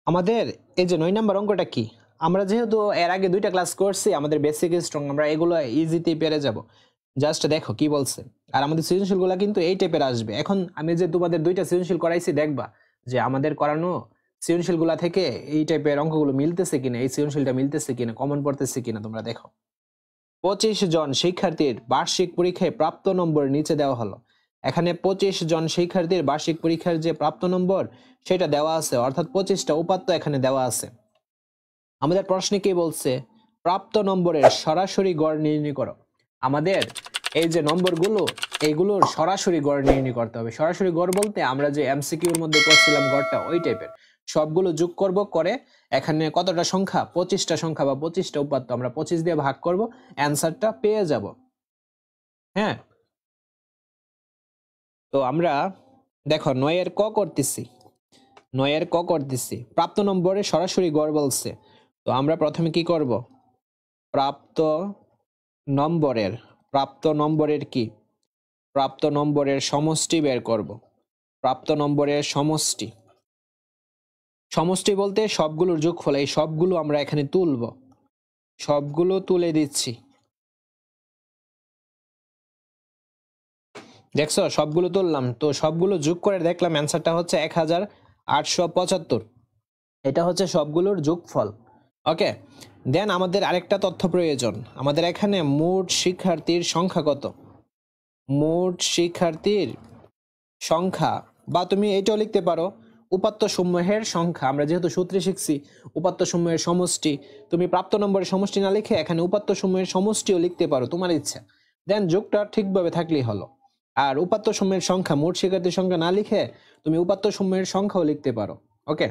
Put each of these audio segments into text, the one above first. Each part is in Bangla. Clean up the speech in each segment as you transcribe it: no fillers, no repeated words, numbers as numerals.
আমাদের এই যে 9 নাম্বার অঙ্কটা কি, আমরা যেহেতু এর আগে 2টা ক্লাস করছি, আমাদের বেসিক স্ট্রং আমরা এগুলো ইজিতেই পেরে যাব। জাস্ট দেখো কি বলছে। আর আমাদের সৃজনশীলগুলো কিন্তু এই টাইপের আসবে। এখন আমি যে তোমাদের 2টা সৃজনশীল করাইছি, দেখবা যে আমাদের করানো সৃজনশীলগুলো থেকে এই টাইপের অঙ্কগুলো মিলতেছে কিনা, এই সৃজনশীলটা মিলতেছে কিনা, কমন পড়তেছে কিনা তোমরা দেখো। 25 জন শিক্ষার্থীর বার্ষিক পরীক্ষায় প্রাপ্ত নম্বর নিচে দেওয়া হলো। এখানে 25 জন শিক্ষার্থীর বার্ষিক পরীক্ষার যে প্রাপ্ত নম্বর সেটা দেওয়া আছে, অর্থাৎ 25টা উপাত্ত এখানে দেওয়া আছে। আমাদের প্রশ্নে কি বলছে, প্রাপ্ত নম্বরের সরাসরি গড় নির্ণয় করো। আমাদের এই যে নম্বরগুলো, এইগুলোর সরাসরি গড় নির্ণয় করতে হবে। সরাসরি গড় বলতে আমরা যে এমসিকিউর মধ্যে করছিলাম গড়টা, ওই টাইপের সবগুলো যোগ করব, করে এখানে কতটা সংখ্যা, 25টা সংখ্যা বা 25টা উপাত্ত আমরা 25 দিয়ে ভাগ করব, অ্যান্সারটা পেয়ে যাব। হ্যাঁ, তো আমরা দেখো 9 এর ক করতেছি, 9 এর ক করতেছি, প্রাপ্ত নম্বরে সরাসরি গড় বলছে। তো আমরা প্রথমে কি করব, প্রাপ্ত নম্বরের কি, প্রাপ্ত নম্বরের সমষ্টি বের করব। প্রাপ্ত নম্বরের সমষ্টি, সমষ্টি বলতে সবগুলোর যোগফল, এই সবগুলো আমরা এখানে তুলব, সবগুলো তুলে দিচ্ছি। দেখছো সবগুলো তুললাম, তো সবগুলো যোগ করে দেখলাম অ্যান্সারটা হচ্ছে 1875। এটা হচ্ছে সবগুলোর যোগফল। ওকে, দেন আমাদের আরেকটা তথ্য প্রয়োজন। আমাদের এখানে মোট শিক্ষার্থীর সংখ্যা কত, মোট শিক্ষার্থীর সংখ্যা, বা তুমি এটাও লিখতে পারো উপাত্ত সমূহের সংখ্যা। আমরা যেহেতু সূত্রে শিখছি উপাত্ত সমূহের সমষ্টি, তুমি প্রাপ্ত নম্বরের সমষ্টি না লিখে এখানে উপাত্ত সমূহের সমষ্টিও লিখতে পারো, তোমার ইচ্ছা। দেন যোগটা ঠিকভাবে থাকলেই হলো। আর উপাত্ত সমূহের সংখ্যা, মোট শিক্ষার্থীর সংখ্যা না লিখে তুমি উপাত্ত সমূহের সংখ্যাও লিখতে পারো। ওকে,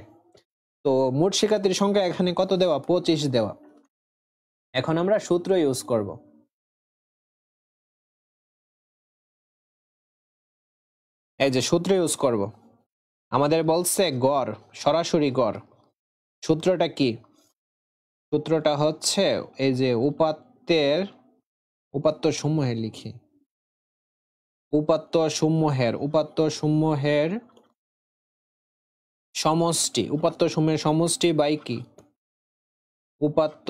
তো মোট শিক্ষার্থীর সংখ্যা এখানে কত দেওয়া, 25 দেওয়া। এখন আমরা সূত্র ইউজ করব। এই যে সূত্র ইউজ করব, আমাদের বলছে গড়, সরাসরি গড়। সূত্রটা কি, সূত্রটা হচ্ছে এই যে উপাত্ত সমূহের লিখি, উপাত্ত সমূহের সমষ্টি, উপাত্ত সমূহের সমষ্টি বাই কি, উপাত্ত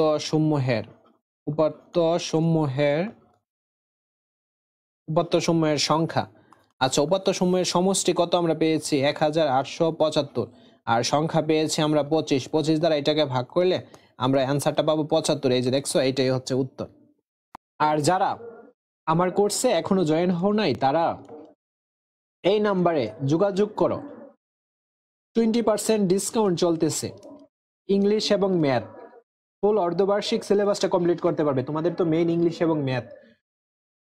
সমূহের সংখ্যা। আচ্ছা, উপাত্ত সমূহের সমষ্টি কত আমরা পেয়েছি, 1875, আর সংখ্যা পেয়েছি আমরা 25। 25 দ্বারা এটাকে ভাগ করলে আমরা অ্যান্সারটা পাবো 75। এই যে দেখছো, এইটাই হচ্ছে উত্তর। আর যারা আমার কোর্সে এখনো জয়েন হও নাই, তারা এই নাম্বারে যোগাযোগ করো। 20% ডিসকাউন্ট চলতেছে। ইংলিশ এবং ম্যাথ ফুল অর্ধবার্ষিক সিলেবাসটা কমপ্লিট করতে পারবে। তোমাদের তো মেইন ইংলিশ এবং ম্যাথ,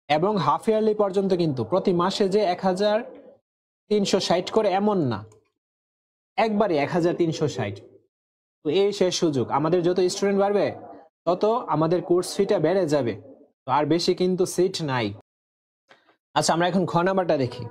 এবং হাফ ইয়ারলি পর্যন্ত, কিন্তু প্রতি মাসে যে 1360 করে এমন না, একবারে 1360। তো এই শেষ সুযোগ। আমাদের যত স্টুডেন্ট বাড়বে তত আমাদের কোর্স ফিটা বেড়ে যাবে, তো আর বেশি কিন্তু সিট নাই। আচ্ছা, আমরা এখন খ নাম্বারটা দেখি।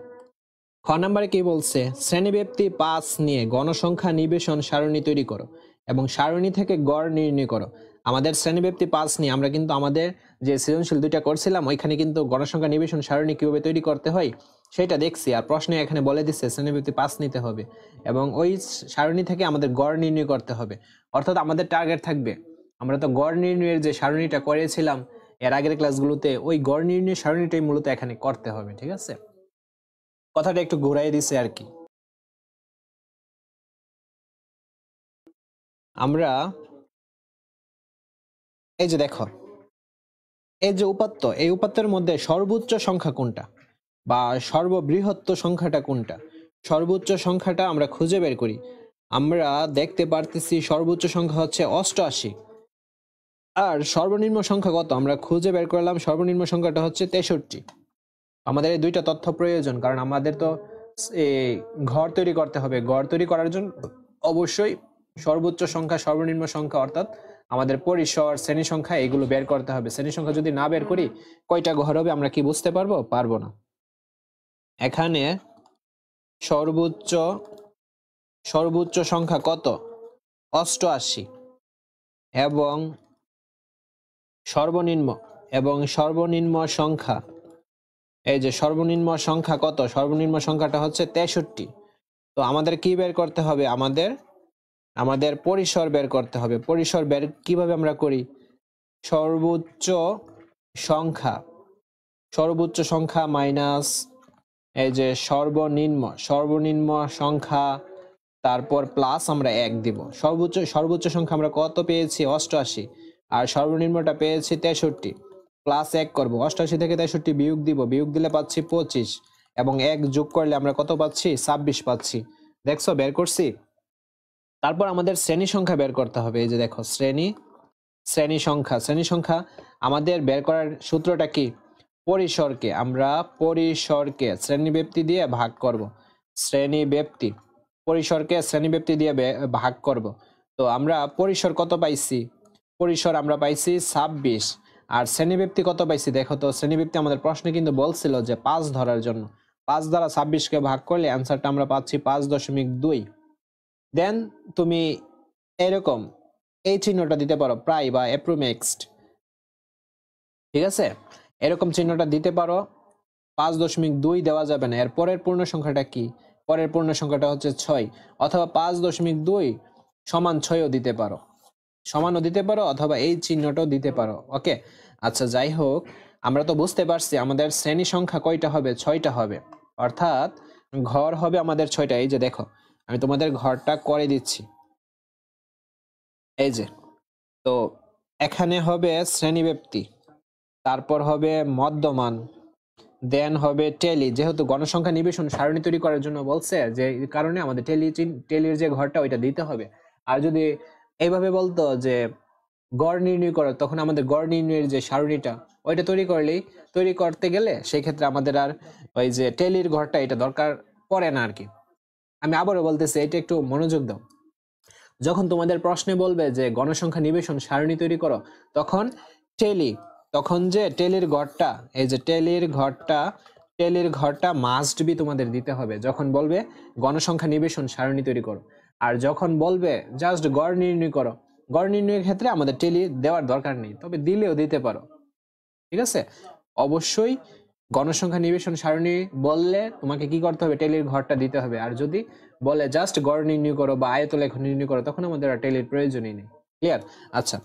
খ নাম্বারে কি বলছে, শ্রেণীব্যাপ্তি 5 নিয়ে গণসংখ্যা নিবেশন সারণী তৈরি করো এবং সারণী থেকে গড় নির্ণয় করো। আমাদের শ্রেণীব্যাপ্তি 5 নিয়ে আমরা কিন্তু আমাদের যে সৃজনশীল 2টা করছিলাম, ওইখানে কিন্তু গণসংখ্যা নিবেশন সারণী কিভাবে তৈরি করতে হয় সেটা দেখছি। আর প্রশ্নে এখানে বলে দিচ্ছে শ্রেণীব্যাপ্তি 5 নিতে হবে এবং ওই সারণী থেকে আমাদের গড় নির্ণয় করতে হবে। অর্থাৎ আমাদের টার্গেট থাকবে, আমরা তো গড় নির্ণয়ের যে সারণীটা করেছিলাম এর আগের ক্লাসগুলোতে, ওই গড় নির্ণয় সারণীটাই মূলত এখানে করতে হবে। ঠিক আছে, কথাটা একটু ঘুরাই দিছে আর কি। আমরা এই যে দেখো, এই যে উপাত্ত, এই উপাত্তের মধ্যে সর্বোচ্চ সংখ্যা কোনটা বা সর্ববৃহৎ সংখ্যাটা কোনটা, সর্বোচ্চ সংখ্যাটা আমরা খুঁজে বের করি। আমরা দেখতে পারতেছি সর্বোচ্চ সংখ্যা হচ্ছে 88, আর সর্বনিম্ন সংখ্যা কত আমরা খুঁজে বের করলাম, সর্বনিম্ন সংখ্যাটা হচ্ছে 63। আমাদের এই 2টা তথ্য প্রয়োজন, কারণ আমাদের তো ঘর তৈরি করতে হবে। ঘর তৈরি করার জন্য অবশ্যই সর্বোচ্চ সংখ্যা, সর্বনিম্ন সংখ্যা, অর্থাৎ আমাদের পরিসর, শ্রেণী সংখ্যা, এগুলো বের করতে হবে। শ্রেণী সংখ্যা যদি না বের করি কয়টা ঘর হবে আমরা কি বুঝতে পারবো না। এখানে সর্বোচ্চ সংখ্যা কত, 88, এবং সর্বনিম্ন সংখ্যা, এই যে সর্বনিম্ন সংখ্যা কত, সর্বনিম্ন সংখ্যাটা হচ্ছে 63। তো আমাদের কি বের করতে হবে, আমাদের আমাদের পরিসর বের করতে হবে। পরিসর বের কিভাবে আমরা করি? সর্বোচ্চ সংখ্যা মাইনাস এই যে সর্বনিম্ন সংখ্যা, তারপর প্লাস আমরা 1 দিব। সর্বোচ্চ সংখ্যা আমরা কত পেয়েছি? 88, আর সর্বনিম্নটা পেয়েছি 63, প্লাস 1 করব। 88 থেকে 63 বিয়োগ দিব, বিয়োগ দিলে পাচ্ছি 25, এবং 1 যোগ করলে আমরা কত পাচ্ছি? 26 পাচ্ছি। দেখছো, বের করছি। তারপর আমাদের শ্রেণী সংখ্যা বের করতে হবে। এই যে দেখো, শ্রেণী সংখ্যা আমাদের বের করার সূত্রটা কি? আমরা পরিসরকে শ্রেণীব্যাপ্তি দিয়ে ভাগ করব। পরিসরকে শ্রেণীব্যাপ্তি দিয়ে ভাগ করব। তো আমরা পরিসর কত পাইছি? পরিসর আমরা পাইছি 26, আর শ্রেণীব্যাপ্তি কত পাইছি? দেখো তো, শ্রেণীব্যাপ্তি আমাদের প্রশ্নে কিন্তু বলছিল যে 5 ধরার জন্য। 5 দ্বারা 26কে ভাগ করলে অ্যান্সারটা আমরা পাচ্ছি 5.2। দেন তুমি এরকম এই চিহ্নটা দিতে পারো, প্রায় বা অ্যাপ্রোক্সিমেট, ঠিক আছে? এরকম চিহ্নটা দিতে পারো। 5.2 দেওয়া যাবে না, এর পরের পূর্ণ সংখ্যাটা কি? পরের পূর্ণ সংখ্যাটা হচ্ছে 6, অথবা 5.2 সমান 6ও দিতে পারো, অথবা এই চিহ্নটাও দিতে পারো। ওকে, আচ্ছা, যাই হোক, আমরা তো বুঝতে পারছি আমাদের শ্রেণী সংখ্যা কয়টা হবে? 6টা হবে, অর্থাৎ ঘর হবে আমাদের 6টা। এই যে দেখো, আমি তোমাদের ঘরটা করে দিচ্ছি। এই যে, তো এখানে হবে শ্রেণীব্যাপ্তি, তারপর হবে মধ্যমান, দেন হবে টেলি। যেহেতু গণসংখ্যা নিবেশন সারণী তৈরি করার জন্য বলছে, যে কারণে আমাদের টেলির যে ঘরটা ওইটা দিতে হবে। আর যদি এইভাবে বলতো যে গড় নির্ণয় করো, তখন আমাদের গড় নির্ণয়ের যে সারণীটা ওইটা তৈরি করতে গেলে সেই ক্ষেত্রে আমাদের আর ওই যে টেলির ঘরটা এটা দরকার পড়ে না আর কি। আমি আবারও বলতেছি, এটা একটু মনোযোগ দাও। যখন তোমাদের প্রশ্নে বলবে যে গণসংখ্যা নিবেশন সারণী তৈরি করো, তখন যে টেলির ঘরটা, এই যে টেলির ঘরটা মাস্ট বি তোমাদের দিতে হবে যখন বলবে গণসংখ্যা নিবেশন সারণী তৈরি করো। আর যখন বলবে জাস্ট গড় নির্ণয় করো, গড় নির্ণয়ের ক্ষেত্রে আমাদের টেলি দেওয়ার দরকার নেই, তবে দিলেও দিতে পারো, ঠিক আছে? অবশ্যই গণসংখ্যা নিবেশন সারণী বললে তোমাকে কি করতে হবে? টেলির ঘরটা দিতে হবে। আর যদি বলে জাস্ট গড় নির্ণয় করো বা আয়তলেখ নির্ণয় করো, তখন আমাদের আর টেলির প্রয়োজনই নেই। ক্লিয়ার? আচ্ছা,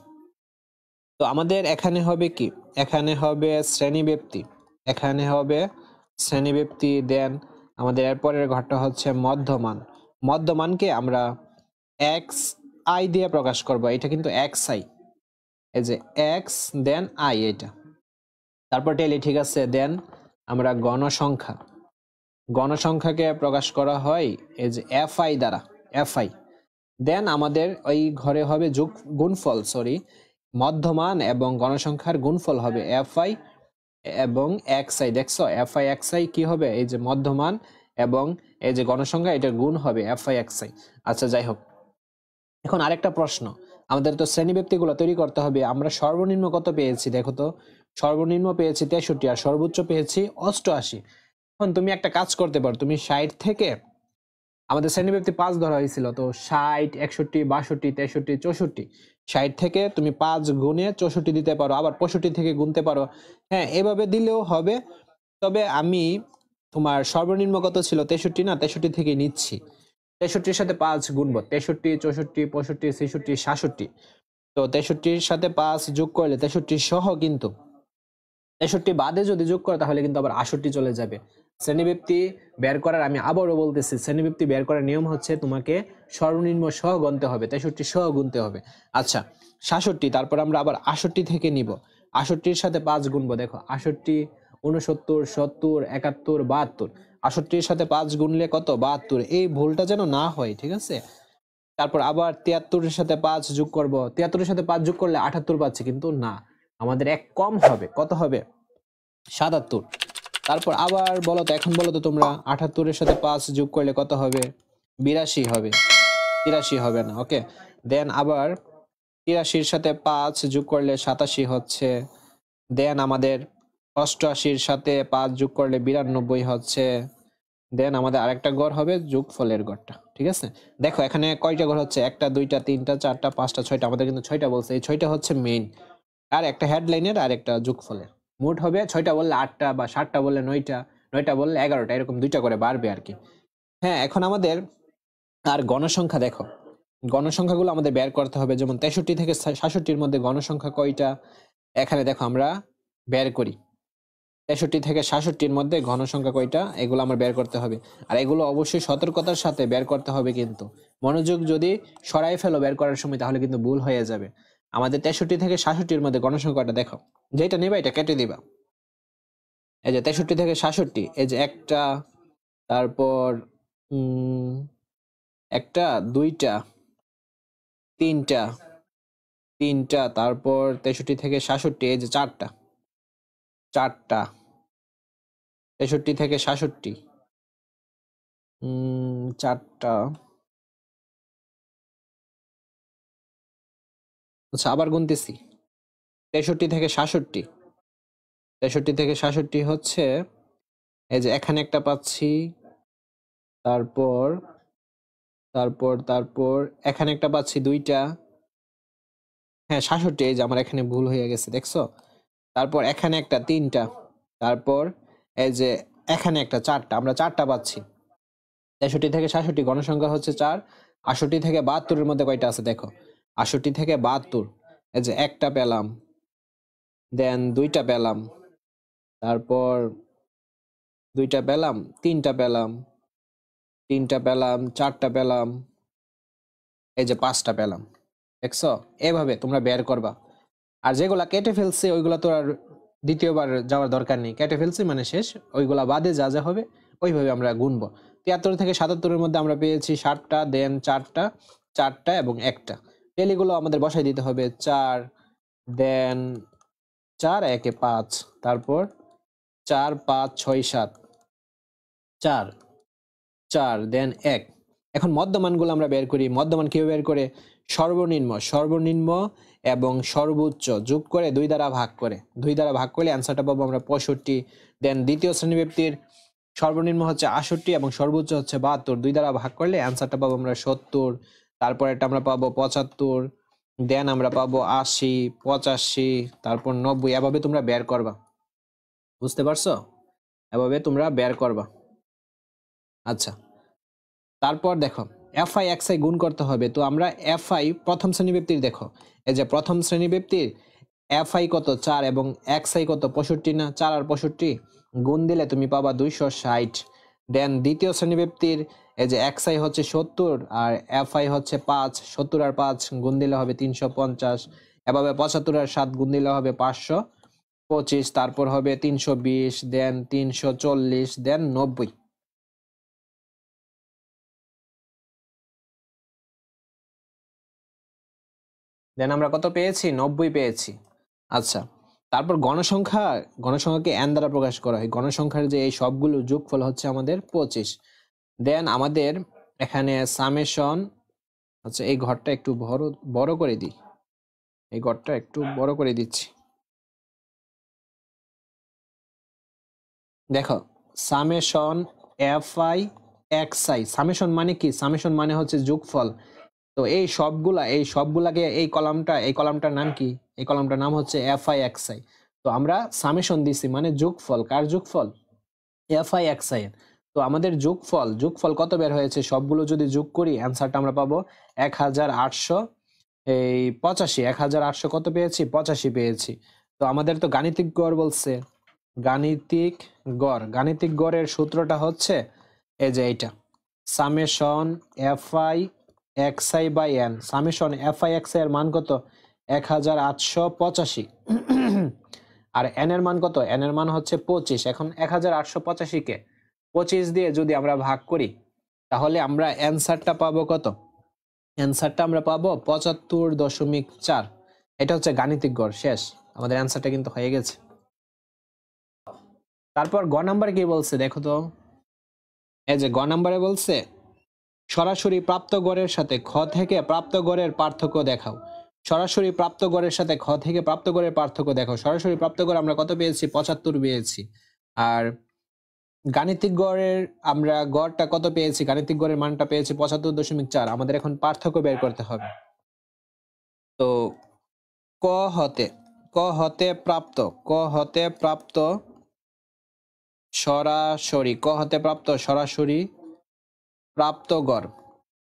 তো আমাদের এখানে হবে কি? এখানে হবে শ্রেণীব্যাপ্তি, দেন আমাদের এরপরের ঘরটা হচ্ছে মধ্যমানকে আমরা এক্স আই দিয়ে প্রকাশ করব। এটা কিন্তু এক্স আই, এই যে এক্স দেন আই, এটা। তারপর টেলি, ঠিক আছে। দেন আমরা গণসংখ্যাকে প্রকাশ করা হয় এই যে এফআই দ্বারা, এফআই। দেন আমাদের ওই ঘরে হবে মধ্যমান এবং গণসংখ্যার গুণফল হবে এফআই এবং এক্সআই। দেখছো, এফআই এক্সআই কি হবে? এই যে মধ্যমান এবং এই যে গণসংখ্যা, এটার গুণ হবে এফআই এক্সআই। আচ্ছা, যাই হোক, এখন আরেকটা প্রশ্ন, আমাদের তো শ্রেণীব্যাপ্তিগুলো তৈরি করতে হবে। আমরা সর্বনিম্ন কত পেয়েছি? দেখো তো, সর্বনিম্ন পেয়েছি 63, আর সর্বোচ্চ পেয়েছি 88। এখন তুমি একটা কাজ করতে পারো, তুমি 60 থেকে, আমাদের শ্রেণীব্যাপ্তি 5 ধরা হয়েছিল, তো 60, 61, 62, 63, 64, 60 থেকে তুমি 5 গুণে 64 দিতে পারো, আবার 65 থেকে গুনতে পারো। হ্যাঁ, এভাবে দিলেও হবে। তবে আমি তোমার সর্বনিম্ন কত ছিল? 63 না? 63 থেকে নিচ্ছি। 63-র সাথে 5 গুনবো, 63, 64, 65, 66, 67। তো 63-র সাথে 5 যোগ করলে 63 সহ, কিন্তু 63 বাদে যদি যোগ করো তাহলে কিন্তু আবার 68 চলে যাবে। শ্রেণীব্যাপ্তি বের করার, আমি আবারও বলতেছি, শ্রেণীব্যাপ্তি বের করার নিয়ম হচ্ছে তোমাকে সর্বনিম্ন সহ গুনতে হবে, 63 সহ গুনতে হবে। আচ্ছা, 67, তারপর আমরা আবার 68 থেকে নিব, 68-র সাথে 5 গুনবো। দেখো, 68, 69, 70, 71, 72, 68-র সাথে 5 গুনলে কত? 72। এই ভুলটা যেন না হয়, ঠিক আছে? তারপর আবার 73-এর সাথে 5 যোগ করব, 73-এর সাথে 5 যোগ করলে 78 পাচ্ছি, কিন্তু না, আমাদের এক কম হবে। কত হবে? 77। তারপর আবার বলো তো, এখন বলো তো তোমরা, 78-এর সাথে 5 যোগ করলে কত হবে? 82 হবে, 83 হবে না। ওকে, দেন আবার 83-এর সাথে 5 যোগ করলে 87 হচ্ছে। দেন আমাদের 88-এর সাথে 5 যোগ করলে 92 হচ্ছে। দেন আমাদের আরেকটা গড় হবে যোগফলের গড়টা, ঠিক আছে? দেখো, এখানে কয়টা গড় হচ্ছে? 1টা, 2টা, 3টা, 4টা, 5টা, 6টা। আমাদের কিন্তু 6টা বলছে, এই 6টা হচ্ছে মেইন, আর একটা হেডলাইনের, আর একটা যোগফলের। মোট হবে 6টা বললে 8টা, বা 7টা বললে 9টা, 9টা বললে 11টা, এরকম 2টা করে বাড়বে আর কি। হ্যাঁ, এখন আমাদের আর গণসংখ্যা দেখো, গণসংখ্যাগুলো আমাদের বের করতে হবে। যেমন 63 থেকে 66 মধ্যে গণসংখ্যা কয়টা, এখানে দেখো আমরা বের করি। 63 থেকে 66 মধ্যে ঘনসংখ্যা কয়টা, এগুলো আমার বের করতে হবে। আর এগুলো অবশ্যই সতর্কতার সাথে বের করতে হবে, কিন্তু মনোযোগ যদি সরাই ফেলো বের করার সময় তাহলে কিন্তু ভুল হয়ে যাবে। আমাদের 63 থেকে 66 মধ্যে গণসংখ্যাটা দেখো, যেটা নেবা এটা কেটে দিবা। এই যে 63 থেকে 66, এই যে একটা, তারপর একটা, দুইটা, তিনটা, তারপর 63 থেকে 66, এই যে চারটা, 63 থেকে 66, চারটা। আচ্ছা আবার গুনতেছি। 63 থেকে 66, 63 থেকে 66 হচ্ছে, এই যে এখানে একটা পাচ্ছি, তারপর তারপর তারপর এখানে একটা পাচ্ছি, দুইটা, হ্যাঁ 66, এই যে আমার এখানে ভুল হয়ে গেছে দেখছো। তারপর এখানে একটা, তিনটা, তারপর এই যে এখানে একটা, চারটা, আমরা চারটা পাচ্ছি। 63 থেকে 66 গণসংখ্যা হচ্ছে 4। 68 থেকে 72 মধ্যে কয়টা আছে দেখো, 68 থেকে 72, এই যে একটা পেলাম, দেন দুইটা পেলাম, তারপর দুইটা পেলাম, তিনটা পেলাম, চারটা পেলাম, এই যে পাঁচটা পেলাম। দেখছো, এভাবে তোমরা বের করবা। আর যেগুলা কেটে ফেলছে ওইগুলা তো আর দ্বিতীয়বার যাওয়ার দরকার নেই, কেটে ফেলছি মানে শেষ, ওইগুলা বাদে যা যা হবে ওইভাবে আমরা গুনবো। 73 থেকে 77 মধ্যে আমরা পেয়েছি 7টা, দেন চারটা, চারটা এবং একটা। টেলিগুলো আমাদের বসাই দিতে হবে, 4, দেন 4 একে 5, তারপর 4 5 6 7, 4 4, দেন 1। এখন মধ্যমানগুলো আমরা বের করি। মধ্যমান কিভাবে বের করে, সর্বনিম্ন এবং সর্বোচ্চ যোগ করে 2 দ্বারা ভাগ করে, 2 দ্বারা ভাগ করলে অ্যান্সারটা পাবো আমরা 65। দেন দ্বিতীয় শ্রেণীব্যক্তির সর্বনিম্ন হচ্ছে 68 এবং সর্বোচ্চ হচ্ছে 72, 2 দ্বারা ভাগ করলে অ্যান্সারটা পাবো আমরা 70। তারপর এটা আমরা পাবো 75, দেন আমরা পাবো 80, 85, তারপর 90। এভাবে তোমরা বের করবা, বুঝতে পারছো? এভাবে তোমরা বের করবা। আচ্ছা, তারপর দেখো এফআই এক্সআই গুণ করতে হবে। তো আমরা এফআই প্রথম শ্রেণী ব্যক্তির দেখো, এই যে প্রথম শ্রেণী ব্যক্তির এফআই কত 4 এবং এক্সআই কত 65 না, 4 আর 65 গুণ দিলে তুমি পাবা 260। দেন দ্বিতীয় শ্রেণী ব্যক্তির এই যে এক্সআই হচ্ছে 70 আর এফআই হচ্ছে 5, 70 আর 5 গুণ দিলে হবে 350। এভাবে 75 আর 7 গুণ দিলে হবে 525, তারপর হবে 320, দেন 340, দেন 90। দেন আমরা কত পেয়েছি, 90 পেয়েছি। আচ্ছা, তারপর গণসংখ্যাকে n দ্বারা প্রকাশ করা হয়। গণসংখ্যার যে এই সবগুলো যোগফল হচ্ছে আমাদের 25। দেন আমাদের এখানে সামেশন, আচ্ছা এই ঘরটা একটু বড় করে দিই, এই ঘরটা একটু বড় করে দিচ্ছি। দেখো সামেশন এফআই এক্সআই, সামেশন মানে কি, সামেশন মানে হচ্ছে যোগফল। তো এই সবগুলাকে এই কলামটার নাম কি, এই কলামটার নাম হচ্ছে এফআই এক্সআই। তো আমরা সামেশন দিছি মানে যোগফল, কার যোগফল, এফআই এক্সআই এর। তো আমাদের যোগফল কত বের হয়েছে, সবগুলো যদি যোগ করি অ্যান্সারটা আমরা পাবো 1885। 1800 কত পেয়েছি, 85 পেয়েছি। তো আমাদের তো গাণিতিক গড় বলছে, গাণিতিক গড়ের সূত্রটা হচ্ছে এই যে এইটা, summation F I X I by N. Summation F I X I এর মান কত, 1885। আর এন এর মান কত, এন এর মান হচ্ছে 25। এখন 1885 কে 25 দিয়ে যদি আমরা ভাগ করি তাহলে আমরা অ্যান্সারটা পাবো কত, অ্যান্সারটা আমরা পাবো 75.4। এটা হচ্ছে গাণিতিক গড়। শেষ, আমাদের অ্যান্সারটা কিন্তু হয়ে গেছে। তারপর গ নাম্বার কি বলছে দেখো তো, এই যে গ নাম্বারে বলছে সরাসরি প্রাপ্ত গড়ের সাথে খ থেকে প্রাপ্ত গড়ের পার্থক্য দেখাও। সরাসরি প্রাপ্ত গড়ের সাথে খ থেকে প্রাপ্ত গড়ের পার্থক্য দেখাও। সরাসরি প্রাপ্ত গড় আমরা কত পেয়েছি, 75 পেয়েছি। আর গাণিতিক গড়ের আমরা গড়টা কত পেয়েছি, গাণিতিক গড়ের মানটা পেয়েছি 75.4। আমাদের এখন পার্থক্য বের করতে হবে। তো ক হতে প্রাপ্ত সরাসরি প্রাপ্ত গড়,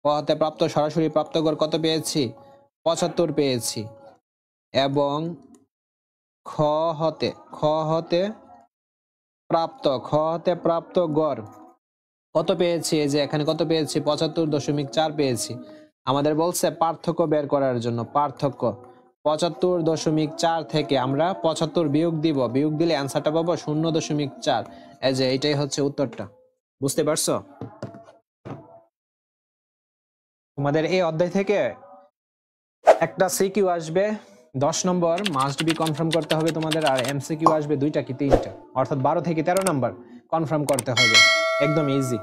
ক হতে প্রাপ্ত সরাসরি প্রাপ্ত গড় কত পেয়েছি? 75 পেয়েছি। এবং খ হতে প্রাপ্ত গড় কত পেয়েছি? এই যে এখানে কত পেয়েছি? 75.4 পেয়েছি। আমাদের বলছে পার্থক্য বের করার জন্য। পার্থক্য 75.4 থেকে আমরা 75 বিয়োগ দিব, বিয়োগ দিলে অ্যান্সারটা পাবো 0.4। এই যে এটাই হচ্ছে উত্তরটা। বুঝতে পারছো? তোমাদের এই অধ্যায় থেকে একটা সিকিউ আসবে 10 নম্বর, মাস্ট বি কনফার্ম করতে হবে তোমাদের, আর এমসিকিউ আসবে 2টা কি 3টা, অর্থাৎ 12 থেকে 13 নম্বর কনফার্ম করতে হবে। একদম ইজি।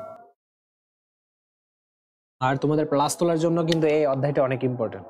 আর তোমাদের প্লাস তোলার জন্য কিন্তু এই অধ্যায়টা অনেক ইম্পর্টেন্ট।